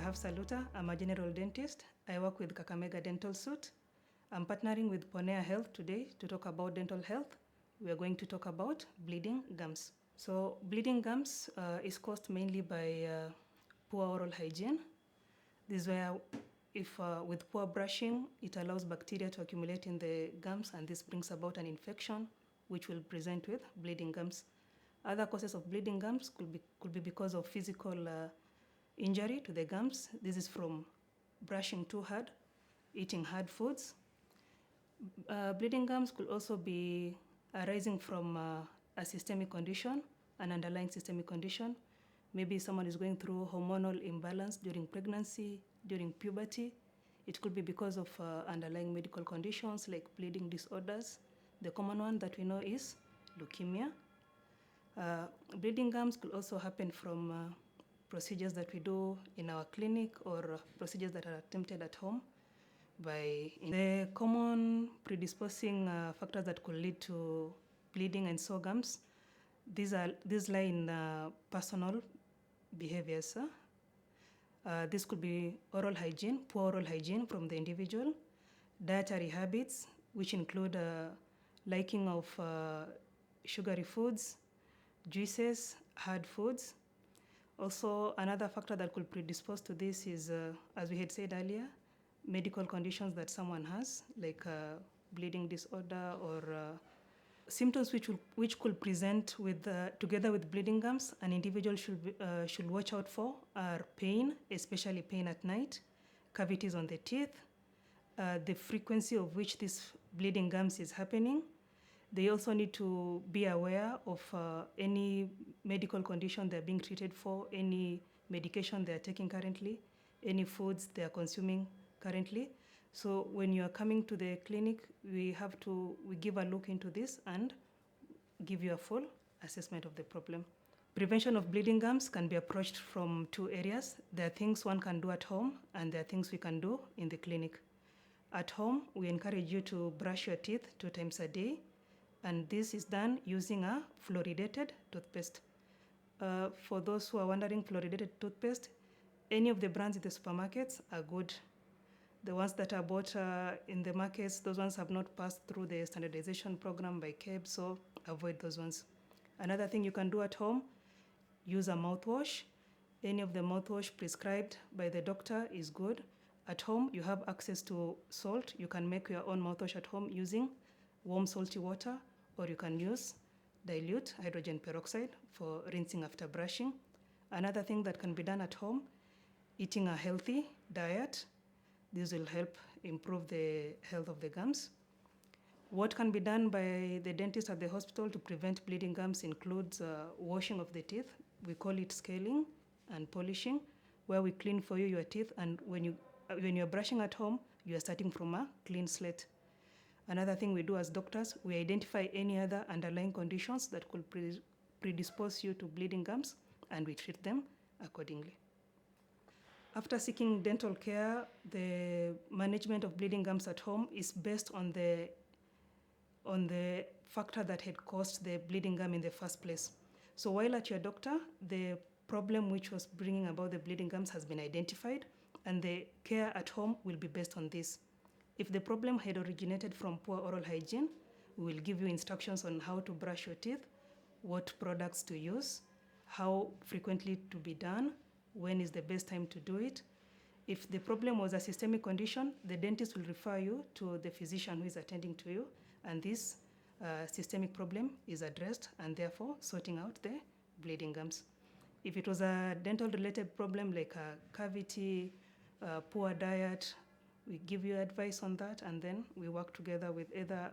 Hafsa Luttah. I'm a general dentist. I work with Kakamega Dental Suites. I'm partnering with Ponea Health today to talk about dental health. We are going to talk about bleeding gums. So bleeding gums is caused mainly by poor oral hygiene. This is where with poor brushing, it allows bacteria to accumulate in the gums, and this brings about an infection which will present with bleeding gums. Other causes of bleeding gums could be because of physical injury to the gums. This is from brushing too hard, eating hard foods. Bleeding gums could also be arising from a systemic condition, an underlying systemic condition. Maybe someone is going through hormonal imbalance during pregnancy, during puberty. It could be because of underlying medical conditions like bleeding disorders. The common one that we know is leukemia. Bleeding gums could also happen from procedures that we do in our clinic or procedures that are attempted at home. The common predisposing factors that could lead to bleeding and sore gums, these lie in personal behaviors. This could be oral hygiene, poor oral hygiene from the individual, dietary habits, which include liking of sugary foods, juices, hard foods. Also, another factor that could predispose to this is, as we had said earlier, medical conditions that someone has, like bleeding disorder or symptoms which could present with together with bleeding gums. An individual should watch out for are pain, especially pain at night, cavities on the teeth, the frequency of which this bleeding gums is happening. They also need to be aware of any medical condition they're being treated for, any medication they're taking currently, any foods they're consuming currently. So when you're coming to the clinic, we give a look into this and give you a full assessment of the problem. Prevention of bleeding gums can be approached from two areas. There are things one can do at home, and there are things we can do in the clinic. At home, we encourage you to brush your teeth 2 times a day, and this is done using a fluoridated toothpaste. For those who are wondering, fluoridated toothpaste, any of the brands in the supermarkets are good. The ones that are bought in the markets, those ones have not passed through the standardization program by KEB, so avoid those ones. Another thing you can do at home, use a mouthwash. Any of the mouthwash prescribed by the doctor is good. At home, you have access to salt. You can make your own mouthwash at home using warm salty water, or you can use dilute hydrogen peroxide for rinsing after brushing. Another thing that can be done at home, eating a healthy diet. This will help improve the health of the gums. What can be done by the dentist at the hospital to prevent bleeding gums includes washing of the teeth. We call it scaling and polishing, where we clean for you your teeth, and when you're brushing at home, you are starting from a clean slate. Another thing we do as doctors, we identify any other underlying conditions that could predispose you to bleeding gums, and we treat them accordingly. After seeking dental care, the management of bleeding gums at home is based on the factor that had caused the bleeding gum in the first place. So while at your doctor, the problem which was bringing about the bleeding gums has been identified, and the care at home will be based on this. If the problem had originated from poor oral hygiene, we will give you instructions on how to brush your teeth, what products to use, how frequently to be done, when is the best time to do it. If the problem was a systemic condition, the dentist will refer you to the physician who is attending to you, and this systemic problem is addressed, and therefore sorting out the bleeding gums. If it was a dental-related problem like a cavity, poor diet, we give you advice on that, and then we work together with either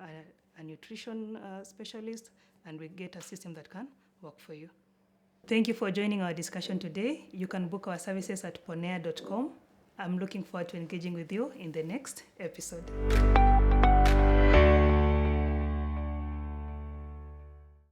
a nutrition specialist, and we get a system that can work for you. Thank you for joining our discussion today. You can book our services at ponea.com. I'm looking forward to engaging with you in the next episode.